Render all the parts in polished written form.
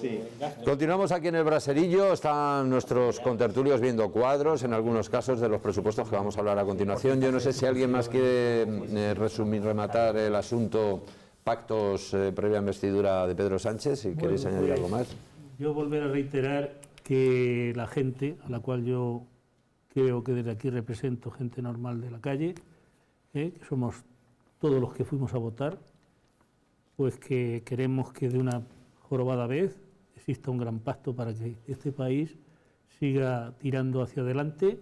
Sí. Continuamos aquí en el Braserillo, están nuestros contertulios viendo cuadros, en algunos casos, de los presupuestos que vamos a hablar a continuación. Yo no sé si alguien más quiere rematar el asunto pactos previa investidura de Pedro Sánchez, si queréis añadir algo más. Yo volver a reiterar que la gente, a la cual yo creo que desde aquí represento gente normal de la calle, que somos todos los que fuimos a votar, pues que queremos que de una jorobada vez exista un gran pacto para que este país siga tirando hacia adelante,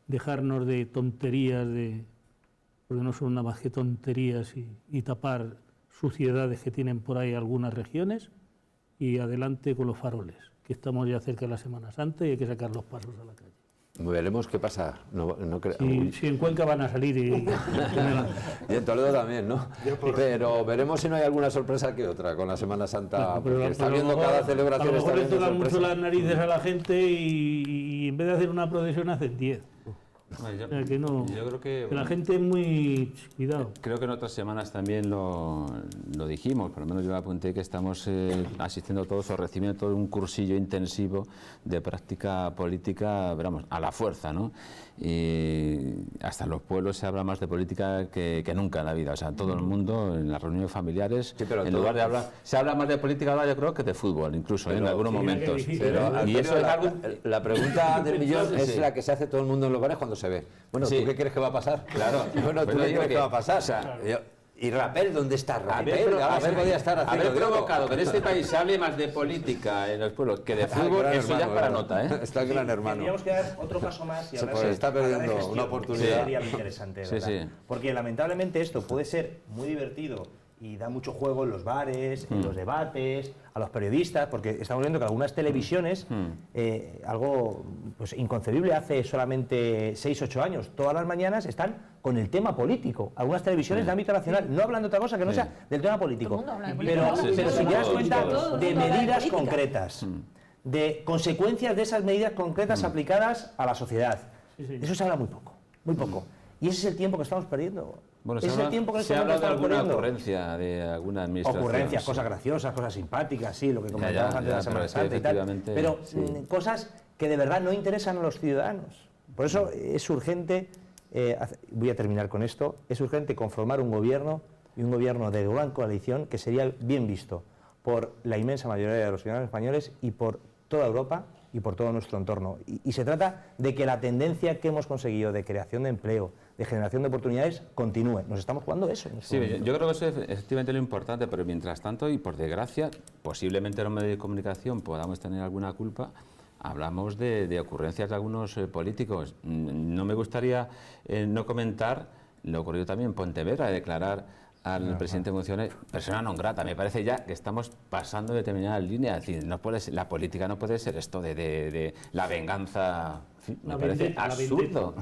dejarnos de tonterías, porque no son nada más que tonterías, y tapar suciedades que tienen por ahí algunas regiones, y adelante con los faroles, que estamos ya cerca de la Semana Santa y hay que sacar los pasos a la calle. Veremos qué pasa. Si en Cuenca van a salir y en Toledo también, ¿no? Pero veremos si no hay alguna sorpresa que otra con la Semana Santa, porque está viendo cada celebración. A lo mejor le tocan sorpresa. mucho las narices a la gente y en vez de hacer una procesión hacen 10. Bueno, O sea, que no, yo creo que la gente es muy... Cuidado. Creo que en otras semanas también lo dijimos, por lo menos yo apunté que estamos asistiendo todos o recibiendo todo un cursillo intensivo de práctica política, vamos, a la fuerza, ¿no? Y hasta en los pueblos se habla más de política que nunca en la vida, o sea, todo el mundo en las reuniones familiares, sí, pero en lugar de hablar, se habla más de política ahora yo creo que de fútbol, incluso en algunos momentos. Pero, y eso es algo... la pregunta del millón es la que se hace todo el mundo en los bares cuando se ve. Bueno, Sí. ¿tú qué crees que va a pasar? Claro. Bueno, ¿tú qué crees que va a pasar? O sea, ¿y Rapel dónde está Rapel? Rapel podía estar haciendo haber provocado que en este país se hable más de política en los pueblos que de fútbol, eso ya es para nota, ¿eh? Está el gran hermano. Tendríamos que dar otro paso más y hablar Se está perdiendo hablar de gestión, una oportunidad. Sería muy interesante, ¿verdad? Sí. Porque lamentablemente esto puede ser muy divertido y da mucho juego en los bares, en los debates, a los periodistas, porque estamos viendo que algunas televisiones, algo pues inconcebible hace solamente 6 o 8 años, todas las mañanas están con el tema político. Algunas televisiones de ámbito nacional no hablan de otra cosa que no sea del tema político. Pero si te das cuenta de medidas concretas, de consecuencias de esas medidas concretas aplicadas a la sociedad. Eso se habla muy poco, muy poco. Y ese es el tiempo que estamos perdiendo. Bueno, Ese es el tiempo que se habla de estamos alguna perdiendo. ocurrencia de alguna administración. Ocurrencias, sí. cosas graciosas, cosas simpáticas, sí, lo que comentábamos antes de la Semana Santa y tal. Pero cosas que de verdad no interesan a los ciudadanos. Por eso es urgente, voy a terminar con esto, es urgente conformar un gobierno y un gobierno de gran coalición que sería bien visto por la inmensa mayoría de los ciudadanos españoles y por toda Europa y por todo nuestro entorno. Y se trata de que la tendencia que hemos conseguido de creación de empleo, de generación de oportunidades, continúe. Nos estamos jugando eso. Sí, yo creo que eso es efectivamente lo importante, pero mientras tanto, y por desgracia, posiblemente los medios de comunicación podamos tener alguna culpa, hablamos de ocurrencias de algunos políticos. No me gustaría no comentar lo ocurrido también en Pontevedra, de declarar al presidente en funciones persona non grata. Me parece ya que estamos pasando determinadas líneas. Es decir, la política no puede ser esto de la venganza. Me parece absurdo.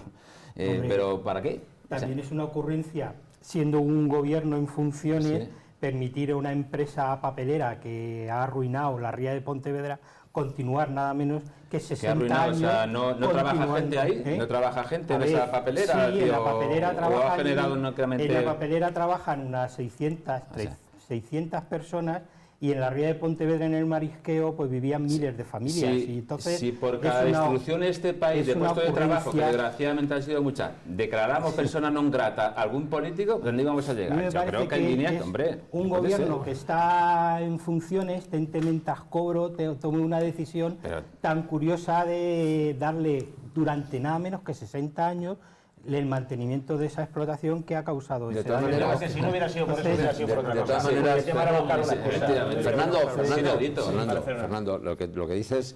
Pero ¿para qué? También es una ocurrencia, siendo un gobierno en funciones, permitir a una empresa papelera que ha arruinado la ría de Pontevedra continuar nada menos que 60 años. O sea, ¿no trabaja gente ahí? ¿No trabaja gente en esa papelera? Sí, en la papelera trabajan trabajan unas 600 personas, y en la ría de Pontevedra, en el Marisqueo, pues vivían miles de familias. Sí, y entonces si por cada destrucción en este país de puestos de trabajo, que desgraciadamente han sido muchas, declaramos persona non grata a algún político, ¿dónde íbamos a llegar? Yo creo que en línea, hombre. Un gobierno que está en funciones, tentementas cobro, tome una decisión tan curiosa de darle durante nada menos que 60 años el mantenimiento de esa explotación que ha causado ese daño. Que si no hubiera sido por eso, hubiera sido por otra cosa. De todas maneras, Fernando, lo que dices,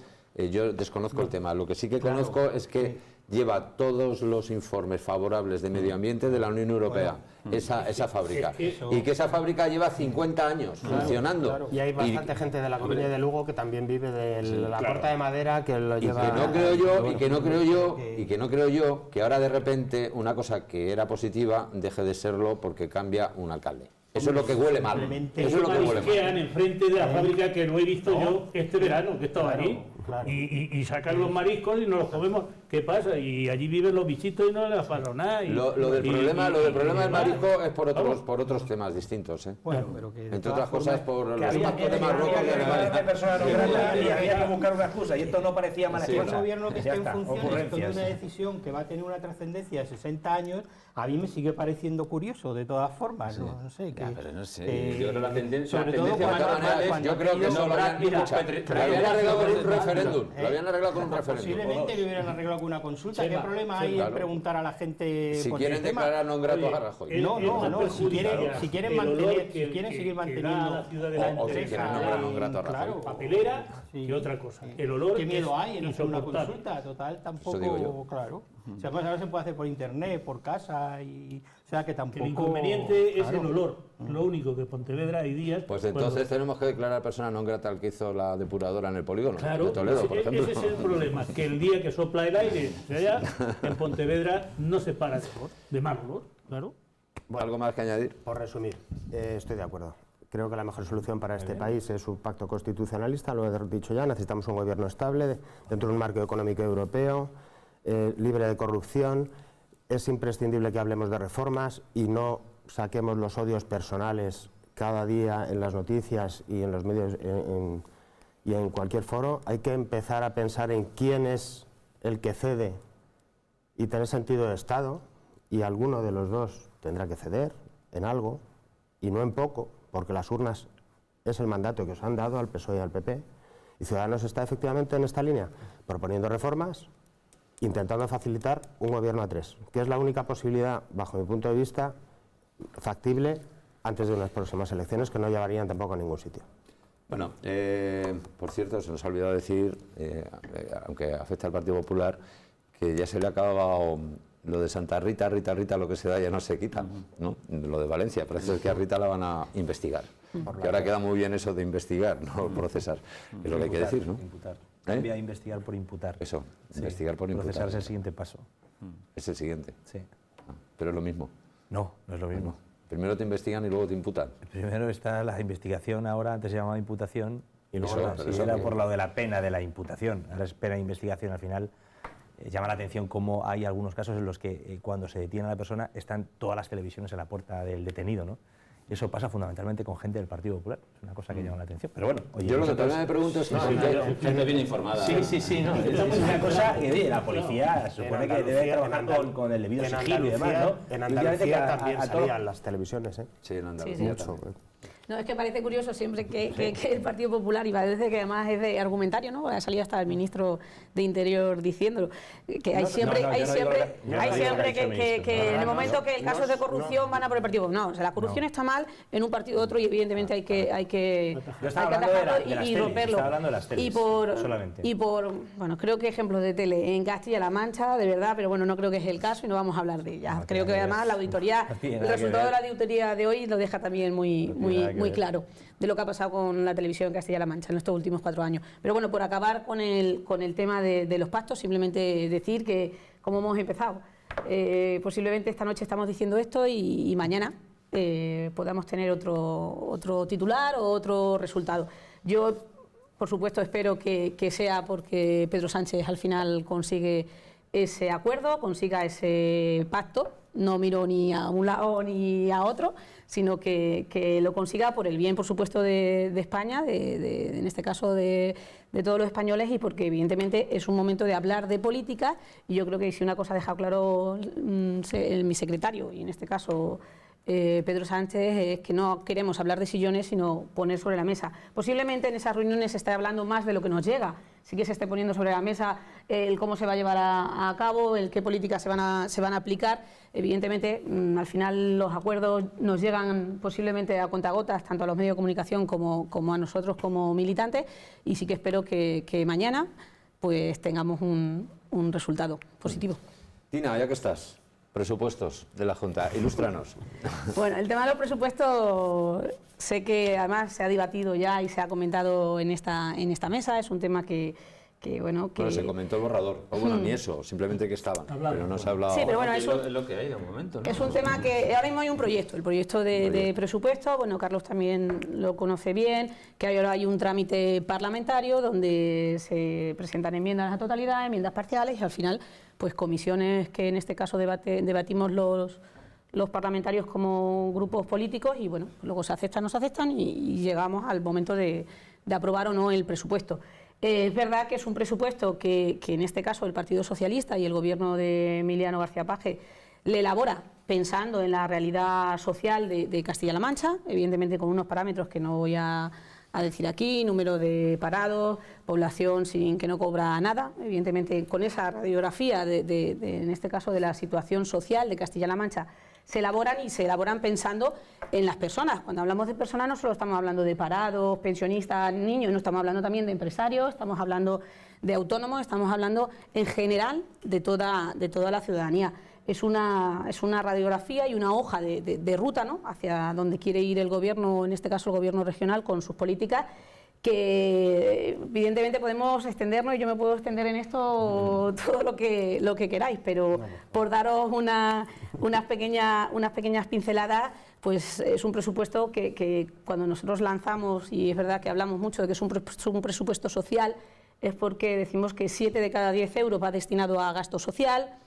yo desconozco el tema. Lo que sí que conozco es que lleva todos los informes favorables de medio ambiente de la Unión Europea, esa fábrica. Y que esa fábrica lleva 50 años funcionando. Y hay bastante gente de la Comunidad de Lugo que también vive de la corta de madera que lo lleva... Y que no creo yo que ahora de repente una cosa que era positiva deje de serlo porque cambia un alcalde. Eso es lo que huele mal. Eso es lo que huele mal. Enfrente de la fábrica que no he visto yo este verano, que estaba allí. Y sacan los mariscos y nos los comemos. ¿qué pasa? Y allí viven los bichitos y no les pasa nada. Lo del problema del marisco es por otros temas distintos, ¿eh? Bueno, pero que de entre todas otras cosas formas, por Que los había pactos de Marruecos y Alemania. y había que buscar una excusa y esto no parecía mala el excusa. gobierno que Ya esté en está, funciones tome ocurrencias. una decisión que va a tener una trascendencia de 60 años, a mí me sigue pareciendo curioso, de todas formas. No sé. Ya, pero no sé. Yo creo la tendencia, sobre todo de todas maneras, yo creo que eso lo habían arreglado con un referéndum. Lo habían arreglado con un referéndum. Posiblemente lo hubieran arreglado con una consulta. ¿Qué Chema, problema hay en preguntar a la gente Si por quieren el tema? declarar non grato a Oye, Rajoy. No, si quieren el olor mantener, que- si quieren que- seguir que da manteniendo la ciudad de la la empresa, empresa, quieren nombrar un grato a Rajoy. claro, papelera Sí. que otra cosa. El olor ¿Qué miedo es hay en hacer una insoportable. consulta? Total, Eso digo tampoco, yo. claro. O sea, ahora se puede hacer por internet, por casa, y, o sea que Que tampoco... el inconveniente es claro. el olor. Lo único que Pontevedra hay días... Pues entonces tenemos que declarar persona non grata al que hizo la depuradora en el polígono Claro, de Toledo, por ejemplo. ese es el problema, que el día que sopla el aire de allá, en Pontevedra no se para de mal olor, claro. ¿Algo más que añadir? Por resumir, estoy de acuerdo. Creo que la mejor solución para este país es un pacto constitucionalista, lo he dicho ya, necesitamos un gobierno estable dentro de un marco económico europeo, libre de corrupción. Es imprescindible que hablemos de reformas y no saquemos los odios personales cada día en las noticias y en los medios y en cualquier foro. Hay que empezar a pensar en quién es el que cede y tener sentido de Estado, y alguno de los dos tendrá que ceder en algo y no en poco, porque las urnas es el mandato que os han dado al PSOE y al PP, y Ciudadanos está efectivamente en esta línea, proponiendo reformas, intentando facilitar un gobierno a tres, que es la única posibilidad, bajo mi punto de vista, factible antes de unas próximas elecciones que no llevarían tampoco a ningún sitio. Bueno, por cierto, se nos ha olvidado decir, aunque afecta al Partido Popular, que ya se le ha acabado lo de Santa Rita, Rita, lo que se da ya no se quita, ¿no? Lo de Valencia, parece que a Rita la van a investigar. Que ahora queda muy bien eso de investigar, no procesar, es lo que hay que decir, ¿no? Imputar. Cambia a investigar por imputar. Eso, Sí. investigar por imputar. Procesar es el siguiente paso. Es el siguiente. Sí. Pero es lo mismo. No, no es lo mismo. Primero te investigan y luego te imputan. Primero está la investigación, ahora antes se llamaba imputación, y luego Eso, la- pero si eso era que- por lo de la pena de la imputación. Ahora es pena de investigación al final. Llama la atención cómo hay algunos casos en los que cuando se detiene a la persona están todas las televisiones en la puerta del detenido, ¿no? Eso pasa fundamentalmente con gente del Partido Popular. Es una cosa que llama la atención. Pero bueno, oye, Yo lo que nosotros- también me pregunto es... Gente bien informada. Sí, no. Es una cosa que oye, la policía se supone que debe Andalucía- trabajar en Andal- con el debido en sigilo y demás, ¿no? En Últimamente Andalucía a también todos- salían las televisiones, ¿eh? Sí, en Andalucía Sí, sí. también. No, es que parece curioso siempre que el Partido Popular, y parece que además es de argumentario, ¿no? Ha salido hasta el ministro de Interior diciéndolo, que hay siempre, no, yo no digo lo que- yo no hay digo lo que ha siempre dicho el ministro. que en el No, momento que el caso es de corrupción van a por el Partido Popular. No, o sea, la corrupción está mal en un partido u otro y evidentemente hay que Yo estaba hay que hablando de atajarlo las y teles, romperlo. estaba hablando de las teles, solamente. Bueno, creo que ejemplos de tele en Castilla-La Mancha, de verdad, pero bueno, no creo que es el caso y no vamos a hablar de ellas. No creo tiene que que además ver. la auditoría, No tiene el nada que resultado de ver. la auditoría de hoy lo deja también muy, No tiene nada que muy ver. claro de lo que ha pasado con la televisión en Castilla-La Mancha en estos últimos 4 años. Pero bueno, por acabar con el tema de los pactos, simplemente decir que, como hemos empezado, posiblemente esta noche estamos diciendo esto y mañana podamos tener otro titular o otro resultado. Yo, por supuesto, espero que sea porque Pedro Sánchez al final consigue ese acuerdo, consiga ese pacto. No miro ni a un lado ni a otro, sino que lo consiga por el bien, por supuesto, de España, en este caso de todos los españoles, y porque evidentemente es un momento de hablar de política, y yo creo que si una cosa ha dejado claro mi secretario, y en este caso Pedro Sánchez, es que no queremos hablar de sillones, sino poner sobre la mesa. Posiblemente en esas reuniones se esté hablando más de lo que nos llega, sí que se esté poniendo sobre la mesa el cómo se va a llevar a cabo, el qué políticas se van a aplicar. Evidentemente, al final los acuerdos nos llegan posiblemente a cuentagotas, tanto a los medios de comunicación como a nosotros como militantes, y sí que espero que mañana pues tengamos un resultado positivo. Tina, ya que estás, presupuestos de la Junta, ilústranos. Bueno, el tema de los presupuestos sé que además se ha debatido ya y se ha comentado en esta mesa. Es un tema que bueno, que... Bueno, se comentó el borrador, o bueno, ni eso, simplemente que estaban, pero no se ha hablado... Sí, pero bueno, Es lo que hay de momento, ¿no? es un tema que ahora mismo hay un proyecto, el proyecto de presupuesto, bueno, Carlos también lo conoce bien, que ahora hay un trámite parlamentario donde se presentan enmiendas a la totalidad, enmiendas parciales y al final, pues comisiones que en este caso debatimos los parlamentarios como grupos políticos y bueno, luego se aceptan o no se aceptan y llegamos al momento de aprobar o no el presupuesto. Es verdad que es un presupuesto que en este caso el Partido Socialista y el gobierno de Emiliano García Paje le elabora pensando en la realidad social de Castilla-La Mancha, evidentemente con unos parámetros que no voy a decir aquí, número de parados, población que no cobra nada, evidentemente con esa radiografía en este caso de la situación social de Castilla-La Mancha se elaboran pensando en las personas. Cuando hablamos de personas no solo estamos hablando de parados, pensionistas, niños, no, estamos hablando también de empresarios, estamos hablando de autónomos, estamos hablando en general de toda la ciudadanía. Es una radiografía y una hoja de ruta, ¿no?, hacia donde quiere ir el gobierno, en este caso el gobierno regional, con sus políticas, que evidentemente podemos extendernos y yo me puedo extender en esto todo lo que queráis, pero por daros unas pequeñas pinceladas, pues es un presupuesto que cuando nosotros lanzamos, y es verdad que hablamos mucho de que es un presupuesto social, es porque decimos que 7 de cada 10 euros va destinado a gasto social,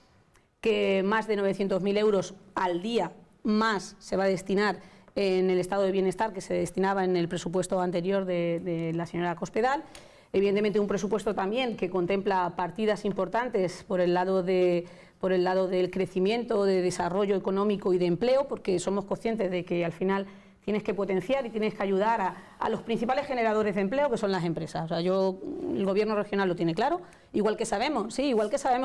que más de 900.000 euros al día más se va a destinar en el estado de bienestar que se destinaba en el presupuesto anterior de la señora Cospedal. Evidentemente un presupuesto también que contempla partidas importantes por el lado del crecimiento, de desarrollo económico y de empleo, porque somos conscientes de que al final tienes que potenciar y tienes que ayudar a los principales generadores de empleo, que son las empresas. O sea, el gobierno regional lo tiene claro, igual que sabemos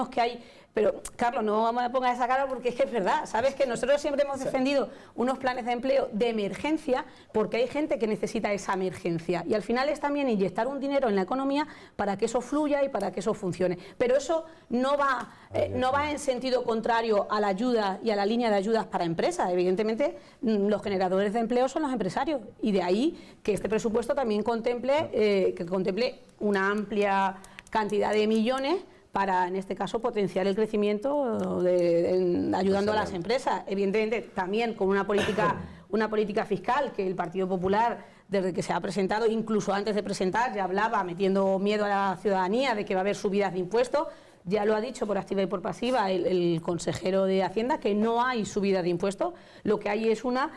que hay... Pero, Carlos, no me pongas esa cara porque es que es verdad. Sabes que nosotros siempre hemos defendido unos planes de empleo de emergencia porque hay gente que necesita esa emergencia. Y al final es también inyectar un dinero en la economía para que eso fluya y para que eso funcione. Pero eso no va en sentido contrario a la ayuda y a la línea de ayudas para empresas. Evidentemente, los generadores de empleo son los empresarios. Y de ahí que este presupuesto también contemple una amplia cantidad de millones para, en este caso, potenciar el crecimiento ayudando a las empresas. Evidentemente, también con una política fiscal que el Partido Popular, desde que se ha presentado, incluso antes de presentar, ya hablaba metiendo miedo a la ciudadanía de que va a haber subidas de impuestos. Ya lo ha dicho por activa y por pasiva el consejero de Hacienda, que no hay subida de impuestos, lo que hay es una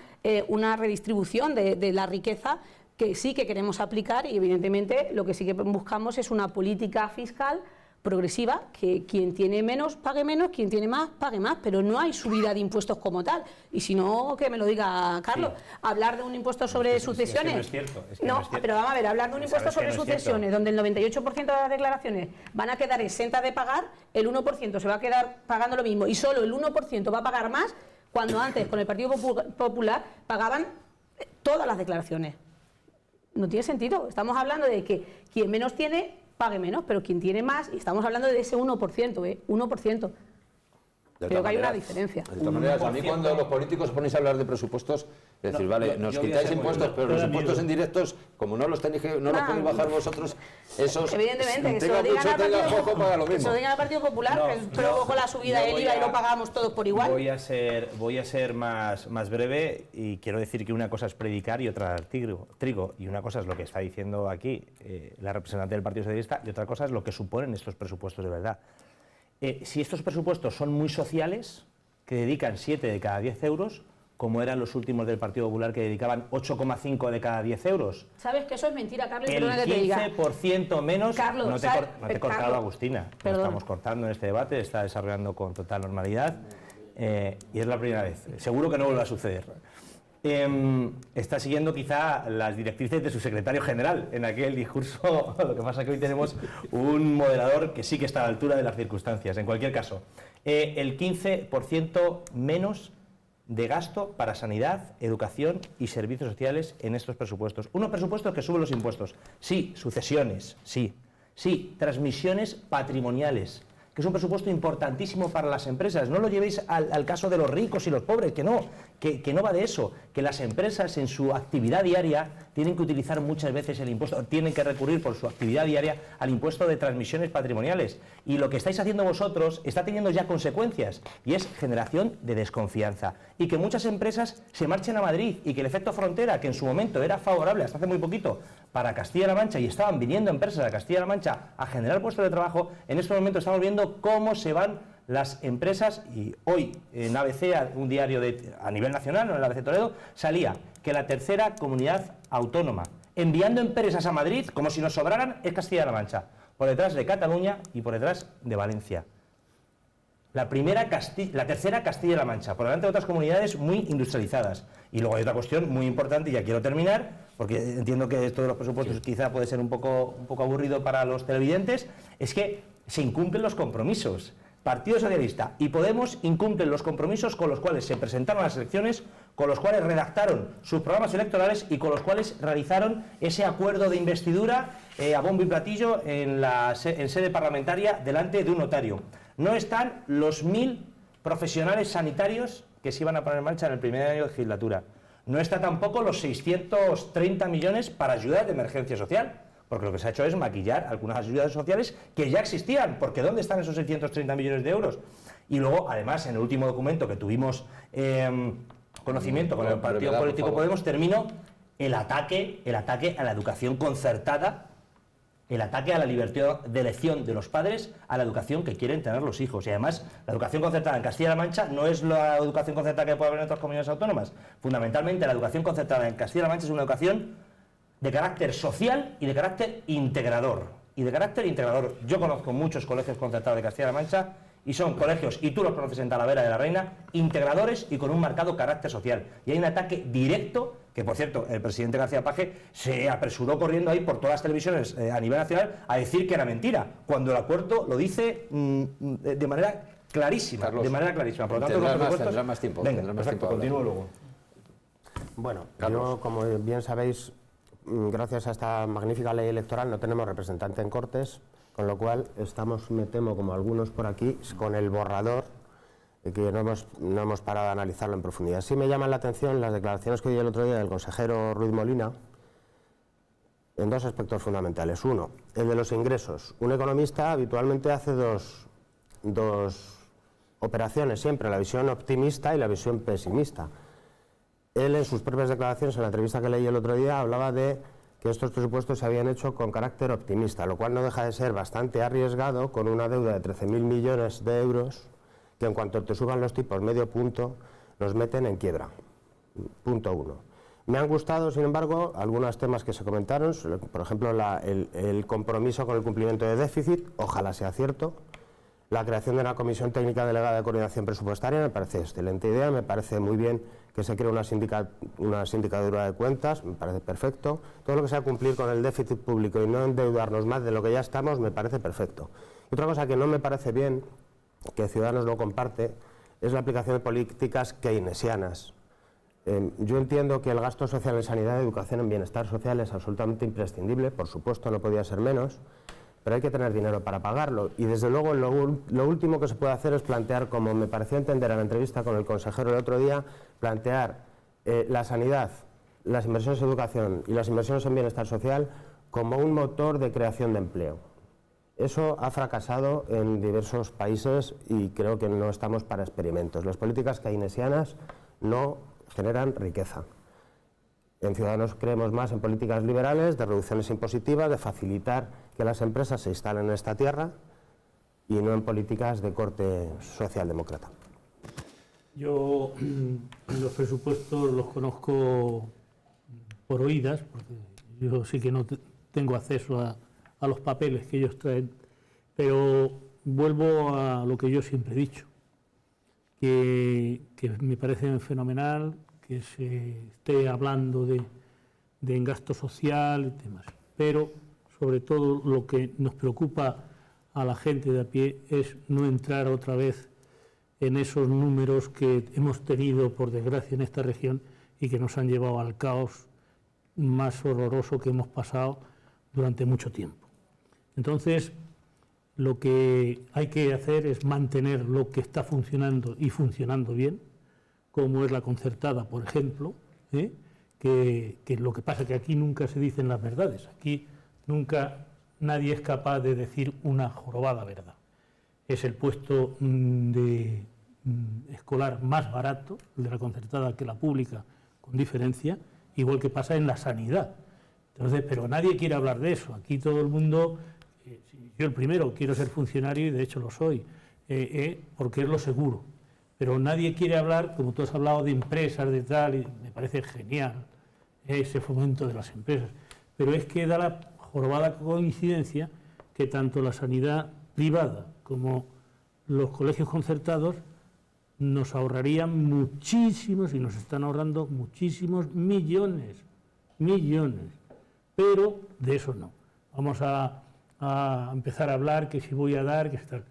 redistribución de la riqueza que sí que queremos aplicar y evidentemente lo que sí que buscamos es una política fiscal progresiva, que quien tiene menos pague menos, quien tiene más pague más, pero no hay subida de impuestos como tal. Y si no, que me lo diga Carlos. Sí. Hablar de un impuesto sobre sucesiones... no es cierto. Pero vamos a ver, hablar de un impuesto sobre sucesiones, donde el 98% de las declaraciones van a quedar exentas de pagar, el 1% se va a quedar pagando lo mismo y solo el 1% va a pagar más, cuando antes con el Partido Popular pagaban todas las declaraciones. No tiene sentido. Estamos hablando de que quien menos tiene pague menos, pero quien tiene más, y estamos hablando de ese 1%, 1%. Creo que hay una diferencia. De todas maneras, a mí cuando los políticos os ponéis a hablar de presupuestos, es decir, vale, nos quitáis impuestos, pero los impuestos indirectos, como no los podéis bajar vosotros, esos evidentemente, que se lo digan al Partido Popular, que provocó la subida del IVA y lo pagamos todos por igual. Voy a ser más breve y quiero decir que una cosa es predicar y otra trigo. Y una cosa es lo que está diciendo aquí la representante del Partido Socialista y otra cosa es lo que suponen estos presupuestos de verdad. Si estos presupuestos son muy sociales, que dedican 7 de cada 10 euros, como eran los últimos del Partido Popular que dedicaban 8,5 de cada 10 euros. ¿Sabes que eso es mentira, Carlos? El 15% menos... Carlos, no te he cortado, Agustina. No estamos cortando en este debate, está desarrollando con total normalidad y es la primera vez. Seguro que no vuelve a suceder. Está siguiendo quizá las directrices de su secretario general en aquel discurso, lo que pasa es que hoy tenemos un moderador que sí que está a la altura de las circunstancias. En cualquier caso, el 15% menos de gasto para sanidad, educación y servicios sociales en estos presupuestos. Unos presupuestos que suben los impuestos. Sí, sucesiones, sí. Sí, transmisiones patrimoniales, que es un presupuesto importantísimo para las empresas. No lo llevéis al caso de los ricos y los pobres, que no, que no va de eso, que las empresas en su actividad diaria tienen que utilizar muchas veces el impuesto, tienen que recurrir por su actividad diaria al impuesto de transmisiones patrimoniales. Y lo que estáis haciendo vosotros está teniendo ya consecuencias, y es generación de desconfianza. Y que muchas empresas se marchen a Madrid, y que el efecto frontera, que en su momento era favorable hasta hace muy poquito para Castilla-La Mancha, y estaban viniendo empresas a Castilla-La Mancha a generar puestos de trabajo, en este momento estamos viendo cómo se van las empresas. Y hoy en ABC, un diario a nivel nacional, no en el ABC Toledo, salía que la tercera comunidad autónoma enviando empresas a Madrid, como si nos sobraran, es Castilla-La Mancha, por detrás de Cataluña y por detrás de Valencia. La tercera Castilla-La Mancha, por delante de otras comunidades muy industrializadas. Y luego hay otra cuestión muy importante, y ya quiero terminar, porque entiendo que esto de los presupuestos quizá puede ser un poco aburrido para los televidentes, es que se incumplen los compromisos. Partido Socialista y Podemos incumplen los compromisos con los cuales se presentaron a las elecciones, con los cuales redactaron sus programas electorales y con los cuales realizaron ese acuerdo de investidura a bombo y platillo en sede parlamentaria delante de un notario. No están los 1.000 profesionales sanitarios que se iban a poner en marcha en el primer año de legislatura. No está tampoco los 630 millones para ayudas de emergencia social, porque lo que se ha hecho es maquillar algunas ayudas sociales que ya existían, porque ¿dónde están esos 630 millones de euros? Y luego, además, en el último documento que tuvimos conocimiento con el partido político Podemos, terminó el ataque a la educación concertada, el ataque a la libertad de elección de los padres a la educación que quieren tener los hijos. Y además, la educación concertada en Castilla-La Mancha no es la educación concertada que puede haber en otras comunidades autónomas. Fundamentalmente, la educación concertada en Castilla-La Mancha es una educación de carácter social y de carácter integrador. Yo conozco muchos colegios concertados de Castilla-La Mancha y son colegios, y tú los conoces en Talavera de la Reina, integradores y con un marcado carácter social. Y hay un ataque directo, que por cierto, el presidente García Paje se apresuró corriendo ahí por todas las televisiones a nivel nacional a decir que era mentira, cuando el acuerdo lo dice de manera clarísima. Carlos, Por lo tanto, tendrá más tiempo. Venga, perfecto, continúo luego. Bueno, Carlos. yo, como bien sabéis, gracias a esta magnífica ley electoral no tenemos representante en Cortes, con lo cual estamos, me temo, como algunos por aquí, con el borrador, que no hemos parado de analizarlo en profundidad. Sí me llaman la atención las declaraciones que dio el otro día del consejero Ruiz Molina en dos aspectos fundamentales. Uno, el de los ingresos. Un economista habitualmente hace dos operaciones siempre, la visión optimista y la visión pesimista. Él, en sus propias declaraciones, en la entrevista que leí el otro día, hablaba de que estos presupuestos se habían hecho con carácter optimista, lo cual no deja de ser bastante arriesgado con una deuda de 13.000 millones de euros que, en cuanto te suban los tipos medio punto, nos meten en quiebra. Punto uno. Me han gustado, sin embargo, algunos temas que se comentaron, por ejemplo, el compromiso con el cumplimiento de déficit, ojalá sea cierto. La creación de una comisión técnica delegada de coordinación presupuestaria me parece excelente idea, me parece muy bien que se cree una sindicatura de cuentas, me parece perfecto. Todo lo que sea cumplir con el déficit público y no endeudarnos más de lo que ya estamos, me parece perfecto. Y otra cosa que no me parece bien, que Ciudadanos no comparte, es la aplicación de políticas keynesianas. Yo entiendo que el gasto social en sanidad, educación, en bienestar social es absolutamente imprescindible, por supuesto no podía ser menos, pero hay que tener dinero para pagarlo. Y desde luego lo último que se puede hacer es plantear, como me pareció entender en la entrevista con el consejero el otro día, plantear la sanidad, las inversiones en educación y las inversiones en bienestar social como un motor de creación de empleo. Eso ha fracasado en diversos países y creo que no estamos para experimentos. Las políticas keynesianas no generan riqueza. En Ciudadanos creemos más en políticas liberales, de reducciones impositivas, de facilitar que las empresas se instalen en esta tierra y no en políticas de corte socialdemócrata. Yo los presupuestos los conozco por oídas, porque yo sí que no tengo acceso a los papeles que ellos traen, pero vuelvo a lo que yo siempre he dicho, que me parece fenomenal que se esté hablando de gasto social y demás, pero sobre todo lo que nos preocupa a la gente de a pie es no entrar otra vez en esos números que hemos tenido, por desgracia, en esta región y que nos han llevado al caos más horroroso que hemos pasado durante mucho tiempo. Entonces, lo que hay que hacer es mantener lo que está funcionando y funcionando bien, como es la concertada, por ejemplo, que lo que pasa es que aquí nunca se dicen las verdades, aquí nunca nadie es capaz de decir una jorobada verdad. Es el puesto escolar más barato, el de la concertada, que la pública, con diferencia, igual que pasa en la sanidad. Entonces, pero nadie quiere hablar de eso. Aquí todo el mundo, yo el primero, quiero ser funcionario y de hecho lo soy, porque es lo seguro. Pero nadie quiere hablar, como tú has hablado, de empresas, de tal, y me parece genial ese fomento de las empresas. Pero es que da la jorobada coincidencia que tanto la sanidad privada como los colegios concertados nos ahorrarían muchísimos, y nos están ahorrando muchísimos millones, pero de eso no. Vamos a empezar a hablar que si voy a dar, que tal.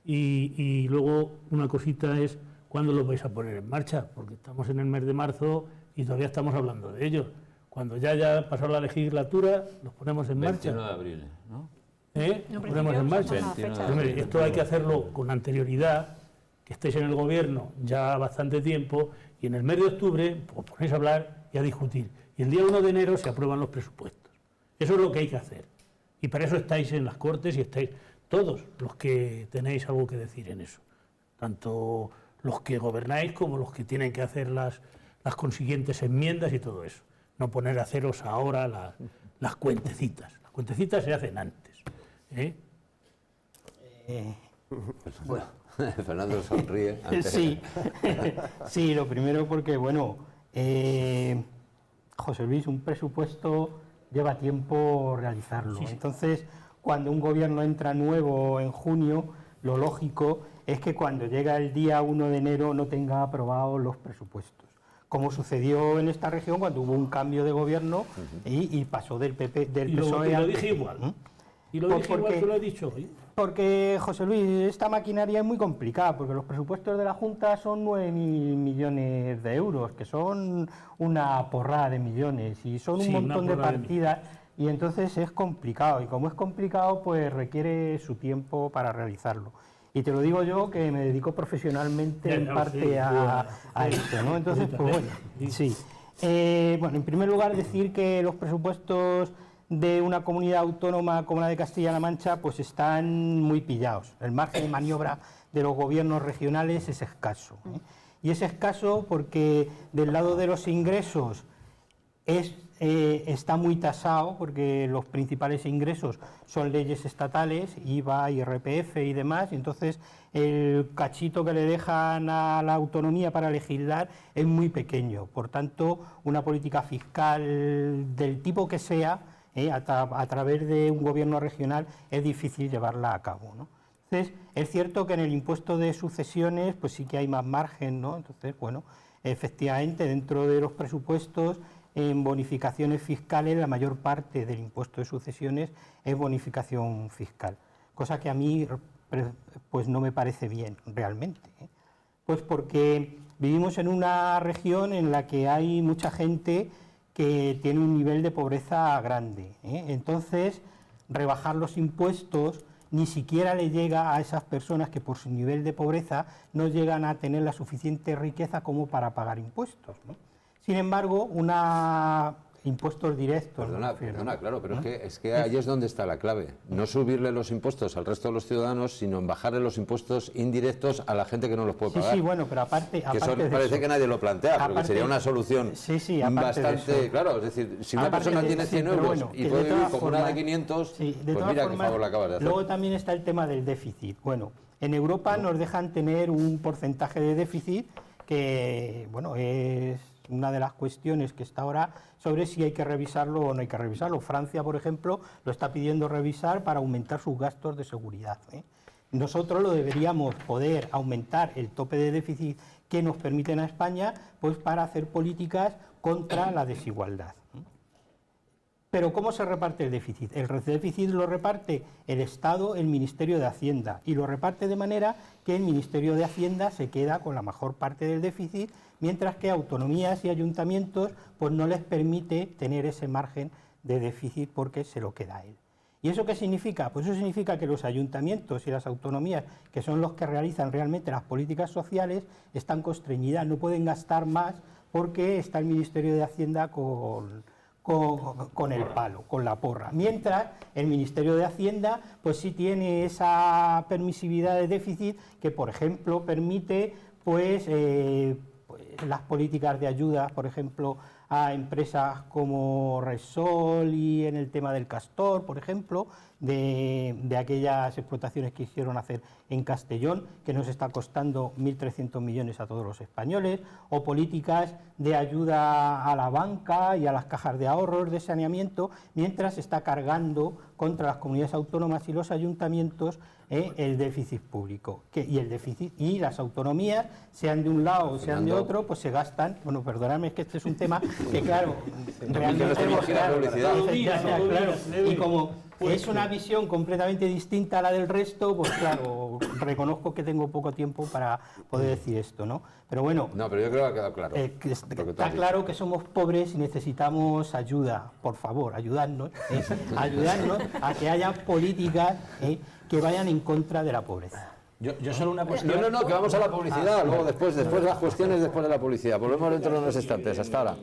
Y luego una cosita es, ¿cuándo los vais a poner en marcha? Porque estamos en el mes de marzo y todavía estamos hablando de ellos. Cuando ya haya pasado la legislatura, los ponemos en marcha. 21 de abril, ¿no? Lo ponemos en marcha. Hombre, esto hay que hacerlo con anterioridad, que estéis en el gobierno ya bastante tiempo, y en el mes de octubre os ponéis a hablar y a discutir. Y el día 1 de enero se aprueban los presupuestos. Eso es lo que hay que hacer. Y para eso estáis en las Cortes y estáis todos los que tenéis algo que decir en eso. Tanto los que gobernáis como los que tienen que hacer las consiguientes enmiendas y todo eso. No poner a haceros ahora las cuentecitas. Las cuentecitas se hacen antes. Bueno, Fernando sonríe. Sí, sí, lo primero porque, bueno, José Luis, un presupuesto lleva tiempo realizarlo. Sí. Entonces, cuando un gobierno entra nuevo en junio, lo lógico es que cuando llega el día 1 de enero no tenga aprobados los presupuestos. Como sucedió en esta región cuando hubo un cambio de gobierno y pasó del PP, del PSOE al... Y lo dije igual. Y lo dije igual que lo he dicho hoy. Porque, José Luis, esta maquinaria es muy complicada, porque los presupuestos de la Junta son 9.000 millones de euros, que son una porrada de millones, y son un montón de partidas, y entonces es complicado, y como es complicado, pues requiere su tiempo para realizarlo. Y te lo digo yo, que me dedico profesionalmente en parte a esto, ¿no? Entonces, pues bueno, sí. Bueno, en primer lugar, decir que los presupuestos de una comunidad autónoma como la de Castilla-La Mancha pues están muy pillados. El margen de maniobra de los gobiernos regionales es escaso. Y es escaso porque del lado de los ingresos está muy tasado, porque los principales ingresos son leyes estatales, IVA, IRPF y demás, y entonces el cachito que le dejan a la autonomía para legislar es muy pequeño. Por tanto, una política fiscal del tipo que sea, a través de un gobierno regional es difícil llevarla a cabo, ¿no? Entonces, es cierto que en el impuesto de sucesiones pues sí que hay más margen, ¿no? Entonces, bueno, efectivamente, dentro de los presupuestos, en bonificaciones fiscales, la mayor parte del impuesto de sucesiones es bonificación fiscal, cosa que a mí pues no me parece bien realmente, Pues porque vivimos en una región en la que hay mucha gente que tiene un nivel de pobreza grande, Entonces, rebajar los impuestos ni siquiera le llega a esas personas que por su nivel de pobreza no llegan a tener la suficiente riqueza como para pagar impuestos, ¿no? Sin embargo, impuestos directos... Perdona, claro, pero es que ahí es donde está la clave. No subirle los impuestos al resto de los ciudadanos, sino en bajarle los impuestos indirectos a la gente que no los puede pagar. Sí, bueno, pero aparte parece que nadie lo plantea, porque sería una solución bastante... Claro, es decir, si una persona tiene 100 euros y puede vivir como una de 500, pues mira qué favor le acabas de hacer. Luego también está el tema del déficit. Bueno, en Europa nos dejan tener un porcentaje de déficit que, bueno, es una de las cuestiones que está ahora sobre si hay que revisarlo o no hay que revisarlo. Francia, por ejemplo, lo está pidiendo revisar para aumentar sus gastos de seguridad, Nosotros lo deberíamos poder aumentar el tope de déficit que nos permiten a España, pues para hacer políticas contra la desigualdad. Pero ¿cómo se reparte el déficit? El déficit lo reparte el Estado, el Ministerio de Hacienda, y lo reparte de manera que el Ministerio de Hacienda se queda con la mejor parte del déficit, mientras que autonomías y ayuntamientos pues no les permite tener ese margen de déficit porque se lo queda a él. ¿Y eso qué significa? Pues eso significa que los ayuntamientos y las autonomías, que son los que realizan realmente las políticas sociales, están constreñidas, no pueden gastar más porque está el Ministerio de Hacienda con el palo, con la porra. Mientras el Ministerio de Hacienda pues sí tiene esa permisividad de déficit que, por ejemplo, permite pues las políticas de ayuda, por ejemplo, a empresas como Repsol y en el tema del Castor, por ejemplo, de aquellas explotaciones que hicieron hacer en Castellón, que nos está costando 1.300 millones a todos los españoles, o políticas de ayuda a la banca y a las cajas de ahorros, de saneamiento, mientras está cargando contra las comunidades autónomas y los ayuntamientos el déficit público. Y las autonomías, sean de un lado o sean de otro, pues se gastan, bueno, perdonadme, es que este es un tema que, claro, realmente y como es una visión completamente distinta a la del resto, pues claro, reconozco que tengo poco tiempo para poder decir esto, ¿no? Pero bueno, No, pero yo creo que ha quedado claro. Está claro que somos pobres y necesitamos ayuda, por favor, ayudadnos a que haya políticas que vayan en contra de la pobreza. Yo solo una cuestión... No, que vamos a la publicidad, luego después las cuestiones después de la publicidad. Volvemos dentro de unos instantes, hasta ahora.